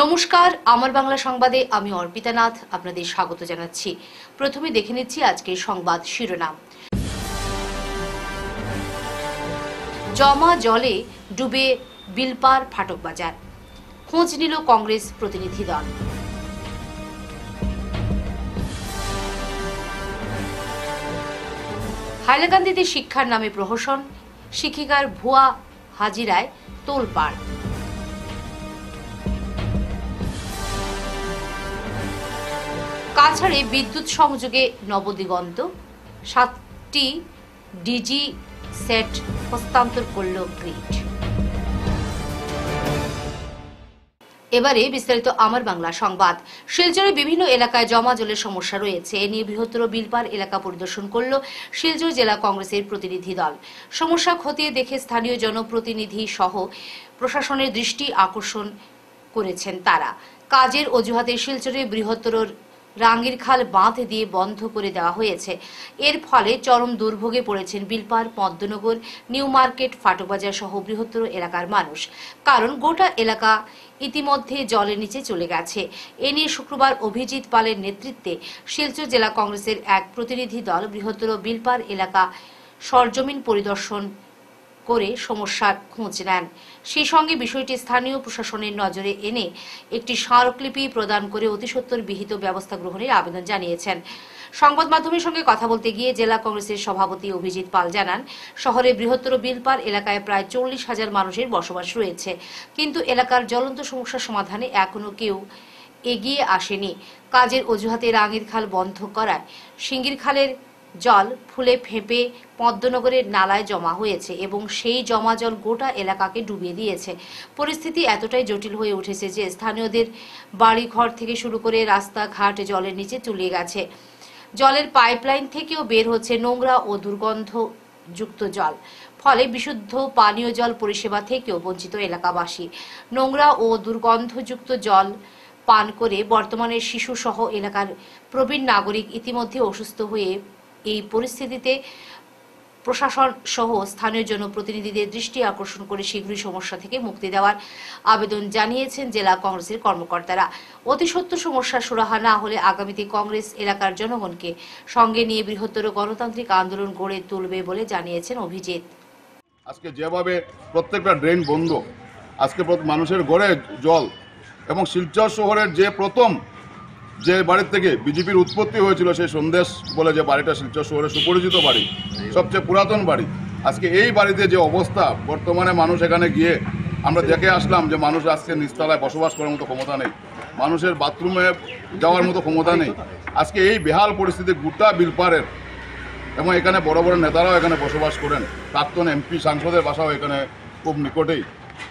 নমস্কার, আমার বাংলা সংবাদে আমি অর্পিতা নাথ আপনাদের স্বাগত জানাচ্ছি। প্রথমে দেখে নিচ্ছি আজকের সংবাদ শিরোনাম। জমা জলে ডুবে বিলপার ফাটক বাজার, খোঁজ নিল কংগ্রেস প্রতিনিধি দল। হাইলাকান্দিতে শিক্ষার নামে প্রহসন, শিক্ষিকার ভুয়া হাজিরায় তোলপাড়। কাছাড়ে বিদ্যুৎ সংযোগে নবদিগন্ত, 7টি ডিজি সেট হস্তান্তর করল গ্রিড। এবারে বিস্তারিত আমার বাংলা সংবাদ। শিলচরে বিভিন্ন এলাকায় জমা জলের সমস্যা রয়েছে। এ নিয়ে বৃহত্তর বিলপার এলাকা পরিদর্শন করল শিলচর জেলা কংগ্রেসের প্রতিনিধি দল। সমস্যা খতিয়ে দেখে স্থানীয় জনপ্রতিনিধি সহ প্রশাসনের দৃষ্টি আকর্ষণ করেছেন তারা। কাজের অজুহাতে শিলচরে বৃহত্তর রাঙ্গিরখাল বাঁধ দিয়ে বন্ধ করে দেওয়া হয়েছে। এর ফলে চরম দুর্ভোগে পড়েছেন বিলপার, পদ্মনগর, নিউ মার্কেট, ফাটকবাজার সহ বৃহত্তর এলাকার মানুষ। কারণ গোটা এলাকা ইতিমধ্যে জলের নিচে চলে গেছে। এ নিয়ে শুক্রবার অভিজিৎ পালের নেতৃত্বে শিলচর জেলা কংগ্রেসের এক প্রতিনিধি দল বৃহত্তর বিলপার এলাকা সরজমিন পরিদর্শন করে সমস্যার খোঁজ নেন। সেই সঙ্গে বিষয়টি স্থানীয় প্রশাসনের নজরে এনে একটি স্মারকলিপি প্রদান করে অতিসত্বর বিহিত ব্যবস্থা গ্রহণের আবেদন জানিয়েছেন। সংবাদ মাধ্যমের সঙ্গে কথা বলতে গিয়ে জেলা কংগ্রেসের সভাপতি অভিজিৎ পাল জানান, শহরে বৃহত্তর বিলপার এলাকায় প্রায় 40,000 মানুষের বসবাস রয়েছে, কিন্তু এলাকার জ্বলন্ত সমস্যা সমাধানে এখনো কেউ এগিয়ে আসেনি। কাজের অজুহাতে রাঙ্গিরখাল বন্ধ করায় সিঙ্গিরখালের জল ফুলে ফেঁপে পদ্মনগরের নালায় জমা হয়েছে এবং সেই জমা জল গোটা এলাকাকে ডুবিয়ে দিয়েছে। পরিস্থিতি এতটাই জটিল হয়ে উঠেছে যে স্থানীয়দের বাড়িঘর থেকে শুরু করে রাস্তাঘাট জলের নিচে তলিয়ে গেছে। জলের পাইপলাইন থেকেও বের হচ্ছে নোংরা ও দুর্গন্ধযুক্ত জল, ফলে বিশুদ্ধ পানীয় জল পরিষেবা থেকেও বঞ্চিত এলাকাবাসী। নোংরা ও দুর্গন্ধযুক্ত জল পান করে বর্তমানে শিশু সহ এলাকার প্রবীণ নাগরিক ইতিমধ্যে অসুস্থ হয়ে এই পরিস্থিতিতে প্রশাসন সহ স্থানীয় জনপ্রতিনিধিদের দৃষ্টি আকর্ষণ করে শীঘ্রই সমস্যা থেকে মুক্তি দেওয়ার আবেদন জানিয়েছেন জেলা কংগ্রেসের কর্মকর্তারা। অতিসত্বর সমস্যার সুরাহা না হলে আগামীতে কংগ্রেস এলাকার জনগণকে সঙ্গে নিয়ে বৃহত্তর গণতান্ত্রিক আন্দোলন গড়ে তুলবে বলে জানিয়েছেন অভিজিৎ। আজকে যেভাবে প্রত্যেকটা ড্রেন বন্ধ, আজকে মানুষের ঘরে জল, এবং শিলচর শহরের যে প্রথম যে বাড়ির থেকে বিজেপির উৎপত্তি হয়েছিল সেই সন্দেশ বলে যে বাড়িটা শিলচর শহরে সুপরিচিত বাড়ি, সবচেয়ে পুরাতন বাড়ি, আজকে এই বাড়িতে যে অবস্থা, বর্তমানে মানুষ এখানে গিয়ে আমরা দেখে আসলাম যে মানুষ আজকে নিচতলায় বসবাস করার মতো ক্ষমতা নেই, মানুষের বাথরুমে যাওয়ার মতো ক্ষমতা নেই। আজকে এই বেহাল পরিস্থিতি গোটা বিলপারের, এবং এখানে বড় বড় নেতারাও এখানে বসবাস করেন, প্রাক্তন এমপি সাংসদের বাসাও এখানে খুব নিকটেই।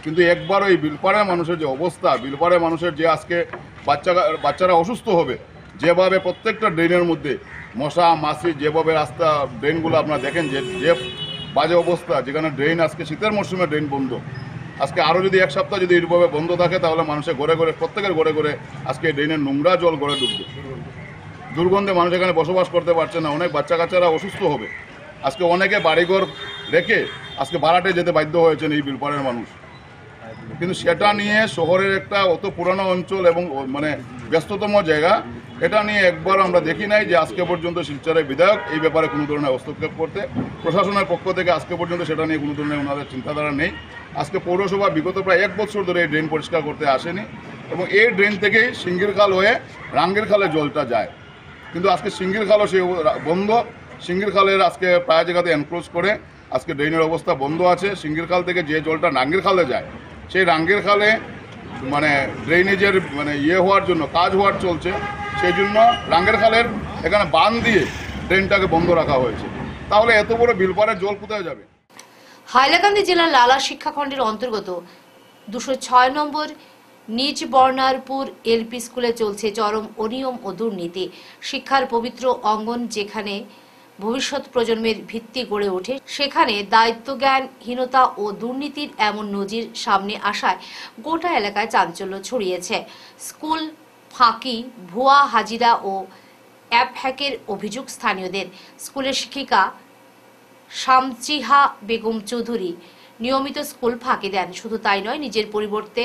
কিন্তু একবারও এই বিলপাড়ের মানুষের যে অবস্থা, বিলপাড়ের মানুষের যে আজকে বাচ্চারা অসুস্থ হবে, যেভাবে প্রত্যেকটা ড্রেনের মধ্যে মশা মাছি, যেভাবে রাস্তা ড্রেনগুলো আপনারা দেখেন যে বাজে অবস্থা, যেখানে ড্রেন আজকে শীতের মরশুমে ড্রেন বন্ধ, আজকে আরও যদি এক সপ্তাহ যদি এইভাবে বন্ধ থাকে তাহলে মানুষের ঘরে ঘরে, প্রত্যেকের ঘরে ঘরে আজকে ড্রেনের নোংরা জল ঘরে ঢুকবে, দুর্গন্ধে মানুষ এখানে বসবাস করতে পারছে না, অনেক বাচ্চা কাচ্চারা অসুস্থ হবে। আজকে অনেকে বাড়িঘর রেখে আজকে ভাড়াটে যেতে বাধ্য হয়েছেন এই বিলপাড়ের মানুষ। কিন্তু সেটা নিয়ে শহরের একটা অত পুরানো অঞ্চল এবং মানে ব্যস্ততম জায়গা, এটা নিয়ে একবার আমরা দেখি নাই যে আজকে পর্যন্ত শিলচরের বিধায়ক এই ব্যাপারে কোনো ধরনের হস্তক্ষেপ করতে, প্রশাসনের পক্ষ থেকে আজকে পর্যন্ত সেটা নিয়ে কোনো ধরনের ওনাদের চিন্তাধারা নেই। আজকে পৌরসভা বিগত প্রায় 1 বছর ধরে এই ড্রেন পরিষ্কার করতে আসেনি, এবং এই ড্রেন থেকেই সিঙ্গিরখাল হয়ে রাঙ্গিরখালে জলটা যায়, কিন্তু আজকে সিঙ্গিরখালও সেই বন্ধ। সিঙ্গিরখালের আজকে প্রায় জায়গাতে এনক্লোজ করে আজকে ড্রেনের অবস্থা বন্ধ আছে। সিঙ্গিরখাল থেকে যে জলটা রাঙ্গিরখালে যায়, সেই রাঙ্গিরখালে মানে ড্রেনেজের মানে হওয়ার জন্য কাজ হওয়ার চলছে, সেই জন্য রাঙ্গিরখালের এখানে বাঁধ দিয়ে ড্রেনটাকে বন্ধ রাখা হয়েছে। তাহলে এত বড় বিলপাড়ের জল কোথায় যাবে? হাইলাকান্দি জেলার লালা শিক্ষাখণ্ডের অন্তর্গত 206 নম্বর নিজ বর্ণারপুর এলপি স্কুলে চলছে চরম অনিয়ম ও দুর্নীতি। শিক্ষার পবিত্র অঙ্গন যেখানে ভবিষ্যৎ প্রজন্মের ভিত্তি গড়ে ওঠে, সেখানে দায়িত্বজ্ঞানহীনতা ও দুর্নীতির এমন নজির সামনে আসায় গোটা এলাকায় চাঞ্চল্য ছড়িয়েছে। স্কুল ফাঁকি, ভুয়া হাজিরা ও অ্যাপ হ্যাকের অভিযোগ স্থানীয়দের। স্কুলের শিক্ষিকা শামচিহা বেগম চৌধুরী নিয়মিত স্কুল ফাঁকি দেন। শুধু তাই নয়, নিজের পরিবর্তে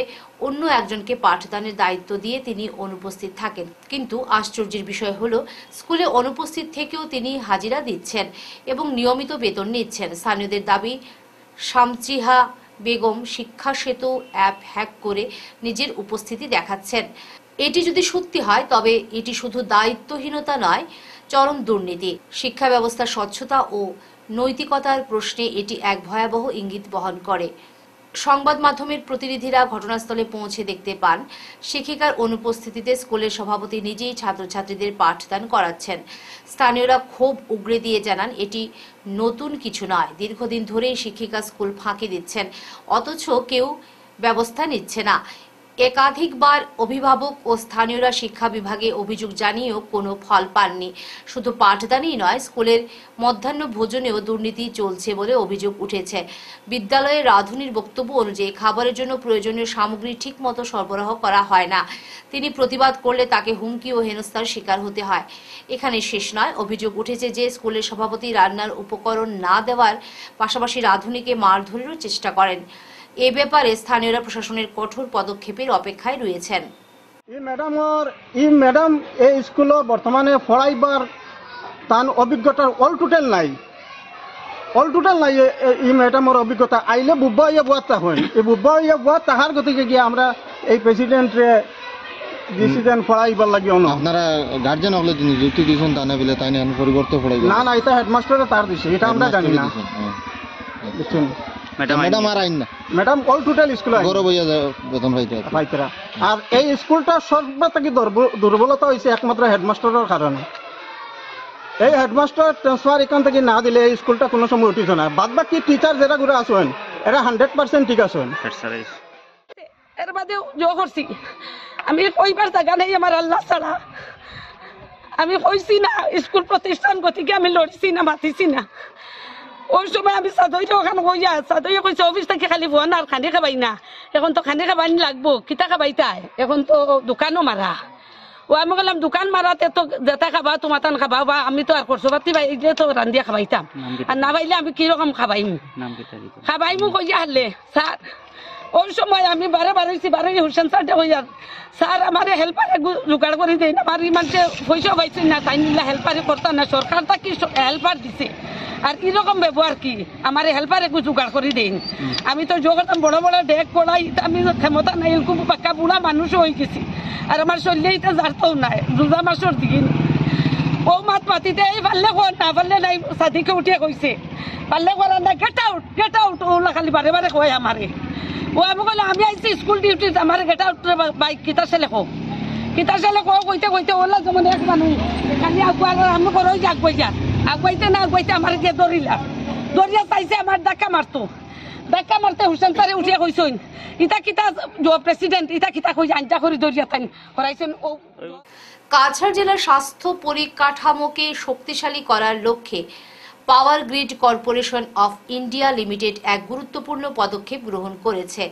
অন্য একজনকে পাঠদানের দায়িত্ব দিয়ে তিনি অনুপস্থিত থাকেন। কিন্তু আশ্চর্যের বিষয় হলো, স্কুলে অনুপস্থিত থেকেও তিনি হাজিরা দিচ্ছেন এবং নিয়মিত বেতন নিচ্ছেন। স্থানীয়দের দাবি, শামচিহা বেগম শিক্ষা সেতু অ্যাপ হ্যাক করে নিজের উপস্থিতি দেখাচ্ছেন। এটি যদি সত্যি হয় তবে এটি শুধু দায়িত্বহীনতা নয়, চরম দুর্নীতি। শিক্ষা ব্যবস্থার স্বচ্ছতা ও নৈতিকতার প্রশ্নে এটি এক ভয়াবহ ইঙ্গিত বহন করে। সংবাদ মাধ্যমের প্রতিনিধিরা ঘটনাস্থলে পৌঁছে দেখতে পান, শিক্ষিকার অনুপস্থিতিতে স্কুলের সভাপতি নিজেই ছাত্রছাত্রীদের পাঠদান করাচ্ছেন। স্থানীয়রা ক্ষোভ উগরে দিয়ে জানান, এটি নতুন কিছু নয়, দীর্ঘদিন ধরেই শিক্ষিকা স্কুল ফাঁকি দিচ্ছেন, অথচ কেউ ব্যবস্থা নিচ্ছে না। একাধিকবার অভিভাবক ও স্থানীয়রা শিক্ষা বিভাগে অভিযোগ জানিয়েও কোনো ফল পাননি। শুধু পাঠদানই নয়, স্কুলের মধ্যাহ্ন ভোজনেও দুর্নীতি চলছে বলে অভিযোগ উঠেছে। বিদ্যালয়ের রাঁধুনির বক্তব্য অনুযায়ী খাবারের জন্য প্রয়োজনীয় সামগ্রী ঠিকমতো সরবরাহ করা হয় না। তিনি প্রতিবাদ করলে তাকে হুমকি ও হেনস্থার শিকার হতে হয়। এখানে শেষ নয়, অভিযোগ উঠেছে যে স্কুলের সভাপতি রান্নার উপকরণ না দেওয়ার পাশাপাশি রাঁধুনিকে মারধরেরও চেষ্টা করেন। এ ব্যাপারে স্থানীয়রা প্রশাসনের কঠোর পদক্ষেপের অপেক্ষায় রয়েছেন। ম্যাডাম এই স্কুল বর্তমানে পড়াইবার তার অভিজ্ঞতা অল টোটাল নাই এই ম্যাডামের অভিজ্ঞতা আইলে বুব্বা ইয়ে বুয়াত হয় এই বুব্বা ইয়ে বুয়াত তাহার গতিকে গিয়ে আমরা এই প্রেসিডেন্টে ডিসিশন পড়াইবার লাগে আপনারা গার্জেন হলে নিযুক্তি দিয়েছেন তা না বলে তাই না পরিবর্তে পড়াইবে না এটা হেডমাস্টারে তার দিছে এটা আমরা জানি না বুঝছেন ম্যাডাম আর আইন না ম্যাডাম অল টোটাল স্কুল গৌরব হইয়া বেতন পাইতরা আর এই স্কুলটা সর্বাধিক দুর্বলতা হয়েছে একমাত্র হেডমাস্টারের কারণে। এই হেডমাস্টার ট্রান্সফার এখান থেকে না দিলে এই স্কুলটা কোনো সময় উঠিত না। বাদ বাকি টিচার যারা ঘুরে আসেন এরা 100% ঠিক আছেন। এর বাদেও জো করছি আমি কইবার জায়গা নেই আমার আল্লাহ ছাড়া। আমি কইছি না স্কুল প্রতিষ্ঠান গতিকে আমি লড়ছি না মাতিছি না। ওই সময় আমি সাদইরে ওখানে কইয়া সাদইয়ে কইছে অফিস থেকে খালি ফোন আর খানি খাবাই না, এখন তো খানি খাবাই লাগবো, কিতা খাবাই তাই এখন তো দোকানও মারা। ও আমি বললাম দোকান মারাতে তো যেটা খাবা তোমার তান খাবা বা আমি তো আর করছো পাতি ভাই তো রান্ধিয়া খাবাইতাম আর না বাইলে আমি কিরকম খাবাইম খাবাইমু কইয়া হারলে স্যার। ওই সময় আমি বারে হুসেন স্যারটা কইয়া স্যার আমার হেল্পারে জোগাড় করে দেয় না, আমার ইমানকে পয়সা পাইছি না, তাই নিলা হেল্পারে করতাম না, সরকার তা কি হেল্পার দিছে আর কিরকম ব্যবহার কি আমার হেল্পার একটু জোগাড় করে দেন। আমি তো যোগাতাম বড় বড় ডেক পড়াই, আমি ক্ষমতা নাই, এরকম পাক্কা বুড়া মানুষও হয়ে গেছি আর আমার শরীরে এটা জারতেও নাই। রোজা মাসের দিন ও মাত মাতিতে এই পারলে কোন না পারলে নাই, সাদিকে উঠিয়ে কইছে পারলে করার না, গেট আউট ওলা খালি বারে কয় আমারে। ও আমি বললাম আমি আইছি স্কুল ডিউটি, আমার গেট আউট বাইক কিতা ছেলে কইতে ওলা যেমন এক মানুষ খালি আগুয়া আমি করো আগুয়াইতে না আগুয়াইতে আমার গিয়ে দরিয়া চাইছে আমার ধাক্কা মারতে হুসেন স্যারে উঠিয়া কইছেন ইটা কিতা প্রেসিডেন্ট ইটা কিতা কই আঞ্জা করে দরিয়া তাই করাইছেন। ও কাছাড় জেলার স্বাস্থ্য পরিকাঠামোকে শক্তিশালী করার লক্ষ্যে power grid corporation of India limited এক গুরুত্বপূর্ণ পদক্ষেপ গ্রহণ করেছে।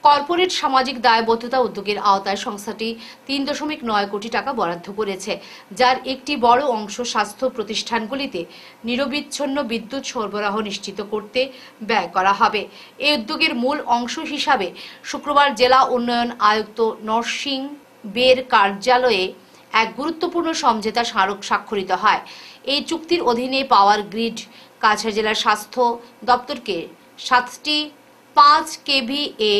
কর্পোরেট সামাজিক দায়বদ্ধতা উদ্যোগের আওতায় সংস্থাটি 3.9 কোটি টাকা বরাদ্দ করেছে, যার একটি বড় অংশ স্বাস্থ্য প্রতিষ্ঠানগুলিতে নিরবিচ্ছিন্ন বিদ্যুৎ সরবরাহ নিশ্চিত করতে ব্যয় করা হবে। এই উদ্যোগের মূল অংশ হিসাবে শুক্রবার জেলা উন্নয়ন আয়ুক্ত নরসিং বের কার্যালয়ে এক গুরুত্বপূর্ণ সমঝোতা স্মারক স্বাক্ষরিত হয়। এই চুক্তির অধীনে পাওয়ার গ্রিড কাছাড় জেলার স্বাস্থ্য দপ্তরকে 7টি 5 kVA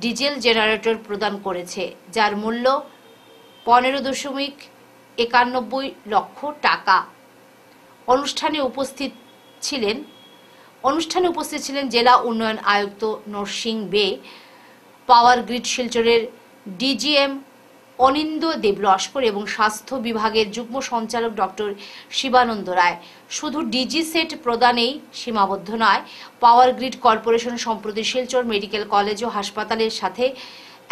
ডিজেল জেনারেটর প্রদান করেছে, যার মূল্য 15.91 লক্ষ টাকা। অনুষ্ঠানে উপস্থিত ছিলেন জেলা উন্নয়ন আয়ুক্ত নরসিং বে, পাওয়ার গ্রিড শিলচরের ডিজিএম অনিন্দ দেবলস্কর এবং স্বাস্থ্য বিভাগের যুগ্ম সঞ্চালক ডক্টর শিবানন্দ রায়। শুধু ডিজি সেট প্রদানেই সীমাবদ্ধ নয়, পাওয়ার গ্রিড কর্পোরেশন সম্প্রতি শিলচর মেডিকেল কলেজ ও হাসপাতালের সাথে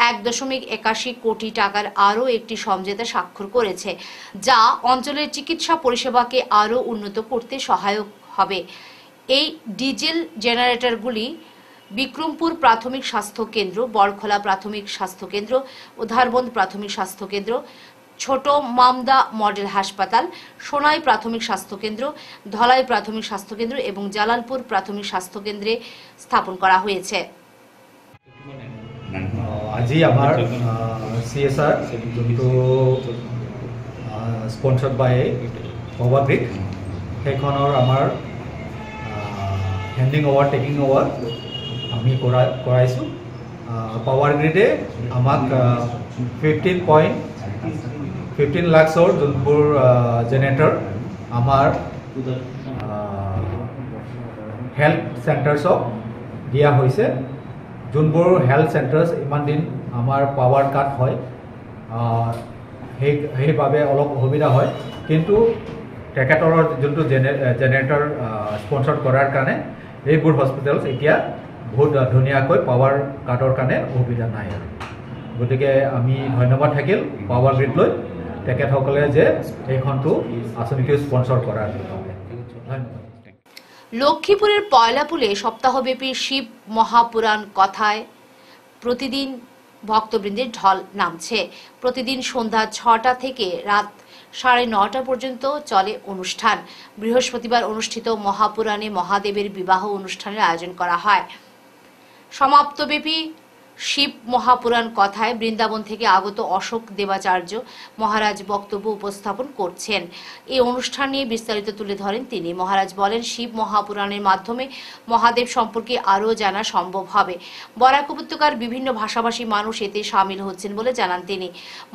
1.81 কোটি টাকার আরও একটি সমঝোতা স্বাক্ষর করেছে, যা অঞ্চলের চিকিৎসা পরিষেবাকে আরও উন্নত করতে সহায়ক হবে। এই ডিজেল জেনারেটরগুলি বিক্রমপুর প্রাথমিক স্বাস্থ্য কেন্দ্র, বড়খোলা প্রাথমিক স্বাস্থ্য কেন্দ্র, উধারবন্দ প্রাথমিক স্বাস্থ্য কেন্দ্র, ছোট মামদা মডেল হাসপাতাল, সোনাই প্রাথমিক স্বাস্থ্যকেন্দ্র, ধলাই প্রাথমিক স্বাস্থ্যকেন্দ্র এবং জালালপুর প্রাথমিক স্বাস্থ্যকেন্দ্রে স্থাপন করা হয়েছে। আজি আমাৰ CSR যোনটো স্পন্সৰ্ড বাই পাৱাৰগ্ৰীড সেইখনৰ আমাৰ হেণ্ডিং অভাৰ টেকিং অভাৰ আমি কৰাইছোঁ। পাৱাৰগ্ৰীডে আমাক 15 লাখৰ যোনবোৰ জেনেৰেটৰ আমাৰ হেল্থ চেণ্টাৰ্ছক দিয়া হৈছে। যোনবোৰ হেল্থ চেণ্টাৰ্ছ ইমান দিন আমাৰ পাৱাৰ কাট হয়, সেইবাবে অলপ অসুবিধা হয়, কিন্তু তেখেতৰ যোনটো জেনেৰেটৰ স্পন্সৰ কৰাৰ কাৰণে এইবোৰ হস্পিটেলছ এতিয়া বহুত ধুনীয়াকৈ পাৱাৰ কাটৰ কাৰণে অসুবিধা নাই আৰু। গতিকে আমি ধন্যবাদ থাকিল পাৱাৰ গ্ৰীডলৈ, তেখেতসকলে যে এইখনটো আঁচনিটো স্পন্সৰ কৰাৰ বাবে ধন্যবাদ। লক্ষ্মীপুরের পয়লাপুলে সপ্তাহব্যাপী শিব মহাপুরাণ কথায় প্রতিদিন ভক্তবৃন্দের ঢল নামছে। প্রতিদিন সন্ধ্যা 6টা থেকে রাত 9:30 পর্যন্ত চলে অনুষ্ঠান। বৃহস্পতিবার অনুষ্ঠিত মহাপুরাণে মহাদেবের বিবাহ অনুষ্ঠানের আয়োজন করা হয়। সমাপ্তব্যাপী শিব মহাপুরাণ কথায় বৃন্দাবন থেকে আগত অশোক দেবাচার্য মহারাজ বক্তব্য উপস্থাপন করছেন। এই অনুষ্ঠান নিয়ে বিস্তারিত তুলে ধরেন তিনি। মহারাজ বলেন, শিব মহাপুরাণের মাধ্যমে মহাদেব সম্পর্কে আরও জানা সম্ভব হবে। বরাক উপত্যকার বিভিন্ন ভাষাভাষী মানুষ এতে সামিল হচ্ছেন বলে জানান তিনি।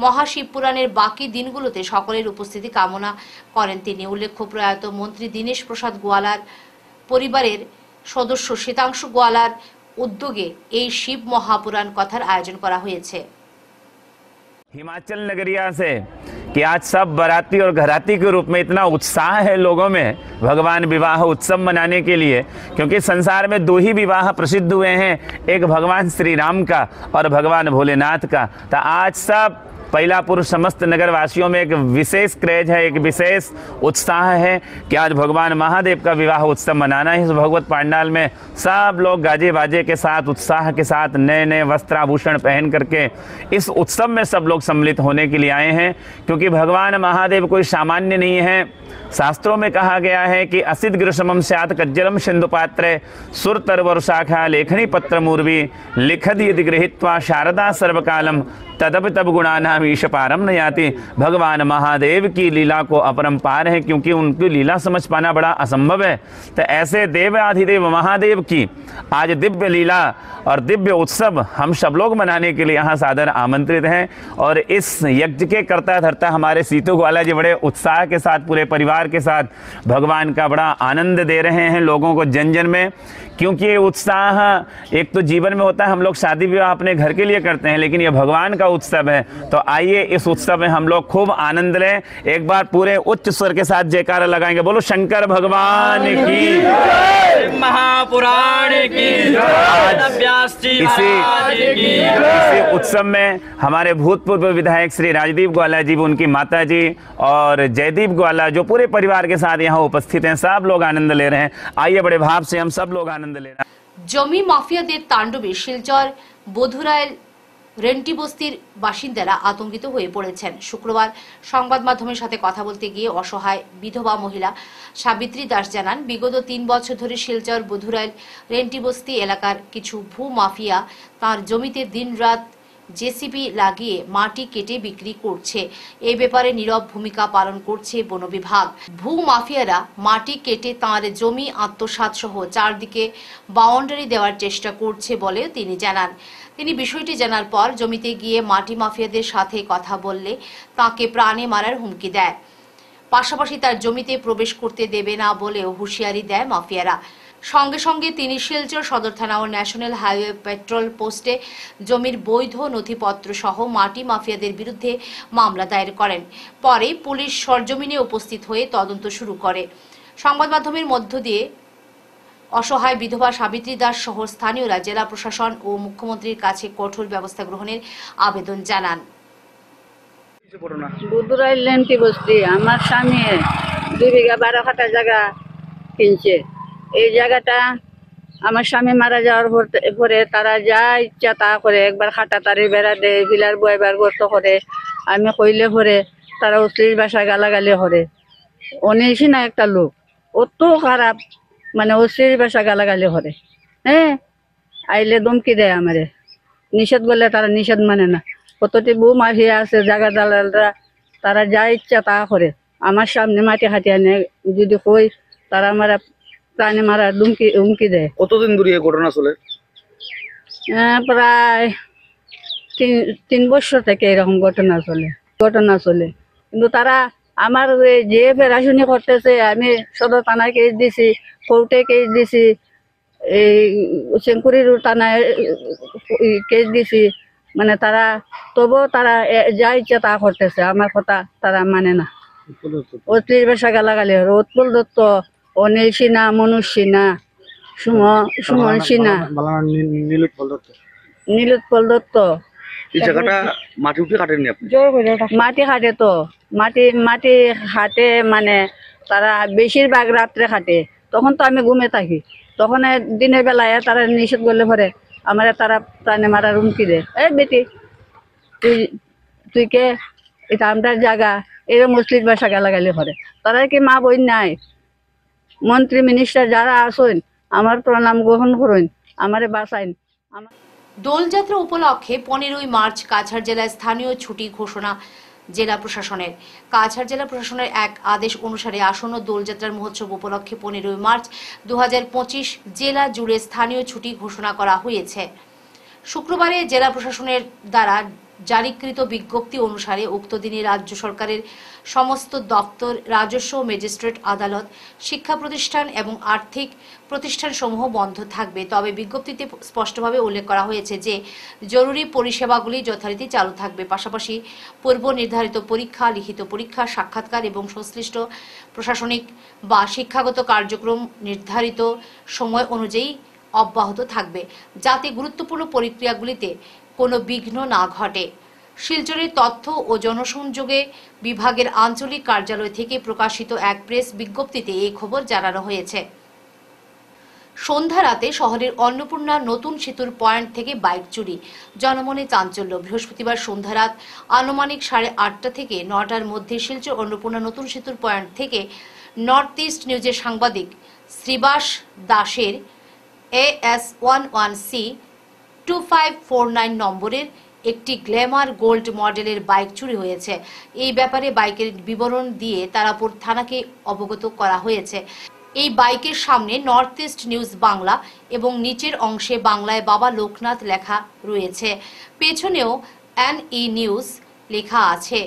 মহাশিব পুরাণের বাকি দিনগুলোতে সকলের উপস্থিতি কামনা করেন তিনি। উল্লেখ্য, প্রয়াত মন্ত্রী দীনেশ প্রসাদ গোয়ালার পরিবারের সদস্য শ্বেতাংশু গোয়ালার উদ্যোগে এই শিব মহাপুরাণ কথার আয়োজন করা হয়েছে। हिमाचल नगरिया से कि आज सब बाराती और घराती के रूप में इतना उत्साह है लोगों में भगवान विवाह उत्सव मनाने के लिए, क्योंकि संसार में 2 ही विवाह प्रसिद्ध हुए हैं, एक भगवान श्री राम का और भगवान भोलेनाथ का। तो आज सब पैलापुर समस्त नगरवासियों में एक विशेष क्रेज है, एक विशेष उत्साह है कि आज भगवान महादेव का विवाह उत्सव मनाना है। इस भगवत पांडाल में सब लोग गाजे बाजे के साथ, उत्साह के साथ, नए नए वस्त्राभूषण पहन करके इस उत्सव में सब लोग सम्मिलित होने के लिए आए हैं, क्योंकि भगवान महादेव कोई सामान्य नहीं है। शास्त्रों में कहा गया है कि असित गृषमम स्यात् कज्जलम सिंधु पात्रे सुर तरवर शाखा लेखनी पत्र मूर्वी लिखद यदि गृहीत्वा शारदा सर्वकालम तदप तब गुणानाम ईश पारम न याति। भगवान महादेव की लीला को अपरंपार है, क्योंकि उनकी लीला समझ पाना बड़ा असंभव है। तो ऐसे देव आधिदेव महादेव की आज दिव्य लीला और दिव्य उत्सव हम सब लोग मनाने के लिए यहाँ सादर आमंत्रित हैं। और इस यज्ञ के करता धरता हमारे सीतू ग्वाला जी बड़े उत्साह के साथ पूरे परिवार के साथ भगवान का बड़ा आनंद दे रहे हैं लोगों को जन जन में, क्योंकि ये उत्साह एक तो जीवन में होता है, हम लोग शादी विवाह अपने घर के लिए करते हैं, लेकिन ये भगवान का उत्सव है। तो आइए इस उत्सव में हम लोग खूब आनंद लें। एक बार पूरे उच्च स्वर के साथ जयकारा लगाएंगे, बोलो शंकर भगवान की, महापुराण की, इसी उत्सव में हमारे भूतपूर्व विधायक श्री राजदीप ग्वाला जी, उनकी माता जी और जयदीप ग्वाला जो पूरे परिवार के साथ यहाँ उपस्थित हैं, सब लोग आनंद ले रहे हैं। आइए बड़े भाव से हम सब लोग आनंद ले रहे हैं। জমি মাফিয়াদের তাণ্ডবে শিলচর বধুরাইল রেন্টি বস্তির বাসিন্দারা আতঙ্কিত হয়ে পড়েছেন। শুক্রবার সংবাদ মাধ্যমের সাথে কথা বলতে গিয়ে অসহায় বিধবা মহিলা সাবিত্রী দাস জানান, বিগত 3 বছর ধরে শিলচর বধুরাইল রেন্টি বস্তি এলাকার কিছু ভূ মাফিয়া তার জমিতে দিনরাত জেসিবি লাগিয়ে মাটি কেটে বিক্রি করছে। এই ব্যাপারে নীরব ভূমিকা পালন করছে বন বিভাগ। ভূ মাফিয়ারা মাটি কেটে তাঁর জমি আত্মসাৎ সহ চারদিকে বাউন্ডারি দেওয়ার চেষ্টা করছে বলে তিনি জানান। তিনি বিষয়টি জানার পর জমিতে গিয়ে মাটি মাফিয়াদের সাথে কথা বললে তাকে প্রাণে মারার হুমকি দেয়। পাশাপাশি তার জমিতে প্রবেশ করতে দেবে না বলেও হুঁশিয়ারি দেয় মাফিয়ারা। সঙ্গে সঙ্গে তিনি শিলচর সদর থানা ও ন্যাশনাল হাইওয়ে পেট্রোল পোস্টে জমির বৈধ নথিপত্র সহ মাটি মাফিয়াদের বিরুদ্ধে মামলা দায়ের করেন। পরে পুলিশ সরজমিনে উপস্থিত হয়ে তদন্ত শুরু করে। সংবাদ মাধ্যমের মধ্য দিয়ে অসহায় বিধবা সাবিত্রী দাস সহ স্থানীয়রা জেলা প্রশাসন ও মুখ্যমন্ত্রীর কাছে কঠোর ব্যবস্থা গ্রহণের আবেদন জানান। বুধুরাইল লেন্টি বস্তি আমার স্বামী 2 বিঘা 12 কাঠা জায়গা কিনছে। এই জায়গাটা আমার স্বামী মারা যাওয়ার পরে তারা যা ইচ্ছা তা করে, একবার খাটা তারি বেড়া দেয়, বিলার বয়বার গর্ত করে, আমি কইলে পরে তারা অশ্লীল ভাষা গালাগালি করে। অনেকই না একটা লোক অত খারাপ, মানে অশ্লীল ভাষা গালাগালি করে। হ্যাঁ, আইলে ধমকি দেয় আমারে, নিষেধ বললে তারা নিষেধ মানে না। কতটি বউ মাফিয়া আছে, জায়গা দালালরা, তারা যা ইচ্ছা তা করে। আমার সামনে মাটি হাঁটিয়ে আনে, যদি কই তারা মারা প্রাণে মারা হুমকি দেয়। কতদিন ধরে এই ঘটনা চলে? প্রায় 3 বছর থেকে এরকম ঘটনা চলে। কিন্তু তারা আমার যে ফেরাশুনি করতেছে, আমি সদর থানায় কেস দিছি, কোর্টে কেস দিছি, এই চেঙ্কুরির থানায় কেস দিছি, মানে তারা তবু তারা যা ইচ্ছা তা করতেছে। আমার কথা তারা মানে না। অশ্লীল ভাষা গালাগালি, উৎপল দত্ত, অনিল সিনহা, মনোজ সিনহা, সুমন সিনহা, নীলোৎপল দত্ত। এই জায়গাটা মাটি উঠে কাটেননি আপনি? মাটি কাটে তো, মাটি হাটে, মানে তারা বেশিরভাগ রাত্রে কাটে। তখন তো আমি ঘুমে থাকি, তখন দিনের বেলায় তারা নিষেধ করলে পরে আমার তারা প্রাণে মারার হুমকি দেয়। এই বেটি, তুই কে, এটা আমরা জায়গা, এরা মুসলিম ভাষা গালাগালি করে। তারা কি মা বোন নাই? মন্ত্রী মিনিস্টার যারা আসেন, আমার প্রণাম গ্রহণ করুন, আমারে বাঁচাইন। দোলযাত্রা উপলক্ষে 15ই মার্চ কাছাড় জেলায় স্থানীয় ছুটি ঘোষণা জেলা প্রশাসনের। কাছাড় জেলা প্রশাসনের এক আদেশ অনুসারে আসন্ন দোলযাত্রার মহোৎসব উপলক্ষে 15ই মার্চ 2025 জেলা জুড়ে স্থানীয় ছুটি ঘোষণা করা হয়েছে। শুক্রবারে জেলা প্রশাসনের দ্বারা জারিকৃত বিজ্ঞপ্তি অনুসারে উক্ত দিনে রাজ্য সরকারের সমস্ত দপ্তর, রাজস্ব, ম্যাজিস্ট্রেট আদালত, শিক্ষা প্রতিষ্ঠান এবং আর্থিক প্রতিষ্ঠানসমূহ বন্ধ থাকবে। তবে বিজ্ঞপ্তিতে স্পষ্টভাবে উল্লেখ করা হয়েছে যে জরুরি পরিষেবাগুলি যথারীতি চালু থাকবে। পাশাপাশি পূর্ব নির্ধারিত পরীক্ষা, লিখিত পরীক্ষা, সাক্ষাৎকার এবং সংশ্লিষ্ট প্রশাসনিক বা শিক্ষাগত কার্যক্রম নির্ধারিত সময় অনুযায়ী অব্যাহত থাকবে, যাতে গুরুত্বপূর্ণ প্রক্রিয়াগুলিতে কোনো বিঘ্ন না ঘটে। শিলচরের তথ্য ও জনসংযোগে বিভাগের আঞ্চলিক কার্যালয় থেকে প্রকাশিত এক প্রেস বিজ্ঞপ্তিতে এই খবর জানানো হয়েছে। সন্ধ্যা রাতে শহরের অন্নপূর্ণা নতুন সেতুর পয়েন্ট থেকে বাইক চুরি, জনমনে চাঞ্চল্য। বৃহস্পতিবার সন্ধ্যা রাত আনুমানিক 8:30 থেকে 9টার মধ্যে শিলচর অন্নপূর্ণা নতুন সেতুর পয়েন্ট থেকে নর্থ ইস্ট নিউজের সাংবাদিক শ্রীবাস দাসের AS11C 2549 নম্বরের একটি গ্ল্যামার গোল্ড মডেলের বাইক চুরি হয়েছে। এই ব্যাপারে বাইকের বিবরণ দিয়ে তারাপুর থানাকে অবগত করা হয়েছে। এই বাইকের সামনে নর্থ ইস্ট নিউজ বাংলা এবং নিচের অংশে বাংলায় বাবা লোকনাথ লেখা রয়েছে, পেছনেও NE নিউজ লেখা আছে।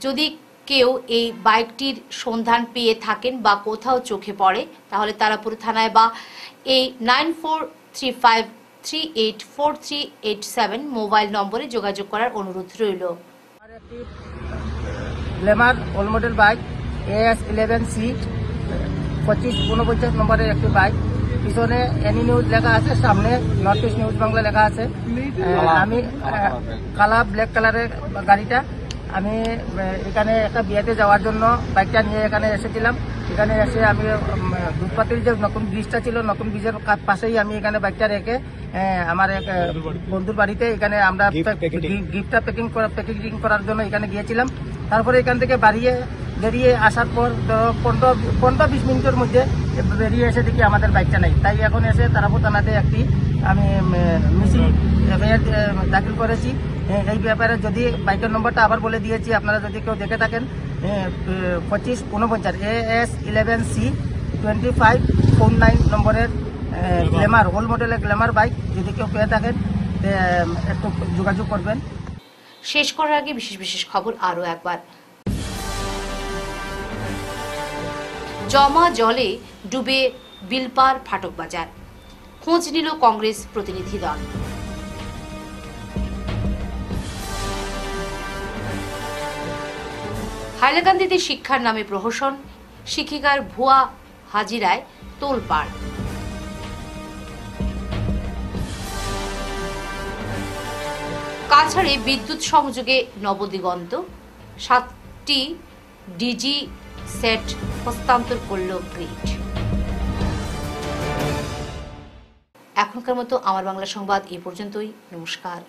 যদি কেউ এই বাইকটির সন্ধান পেয়ে থাকেন বা কোথাও চোখে পড়ে, তাহলে তারাপুর থানায় বা এই 9435384387 মোবাইল নম্বরে যোগাযোগ করার অনুরোধ রইল। Glamour old model bike AS11C 2549 নম্বরের একটি বাইক, পিছনে NE নিউজ লেখা আছে, সামনে নর্থ ইস্ট নিউজ বাংলা লেখা আছে। আমি কালা ব্ল্যাক কালারের গাড়িটা, আমি এখানে একটা বিয়েতে যাওয়ার জন্য বাইকটা নিয়ে এখানে এসেছিলাম। এখানে এসে আমি দুধপাতির যে নতুন ব্রিজটা ছিল, নতুন ব্রিজের পাশেই আমি এখানে বাইকটা রেখে আমার এক বন্ধুর বাড়িতে এখানে আমরা গিফটটা প্যাকেজিং করার জন্য এখানে গিয়েছিলাম। তারপরে এখান থেকে বেরিয়ে আসার পর 15-20 মিনিটের মধ্যে বেরিয়ে এসে দেখি আমাদের বাইকটা নেই। তাই এখন এসে তারাপুর থানাতে একটি আমি মিসিং এফআইআর দাখিল করেছি। এই ব্যাপারে যদি বাইকের নম্বরটা আবার বলে দিয়েছি, আপনারা যদি কেউ দেখে থাকেন 2549 AS11C 2549 নম্বরের গ্ল্যামার ওল্ড মডেলের গ্ল্যামার বাইক যদি কেউ পেয়ে থাকেন একটু যোগাযোগ করবেন। শেষ করার আগে বিশেষ খবর আরও একবার। জমা জলে ডুবে বিলপার ফাটক বাজার, খোঁজ নিল কংগ্রেস প্রতিনিধি দল। হাইলাকান্দিতে শিক্ষার নামে প্রহসন, শিক্ষিকার ভুয়া হাজিরায় তোলপাড়। কাছাড়ে বিদ্যুৎ সংযোগে নবদিগন্ত, 7টি ডিজি সেট হস্তান্তর করল গ্রিড। এখনকার মতো আমার বাংলা সংবাদ এই পর্যন্তই। নমস্কার।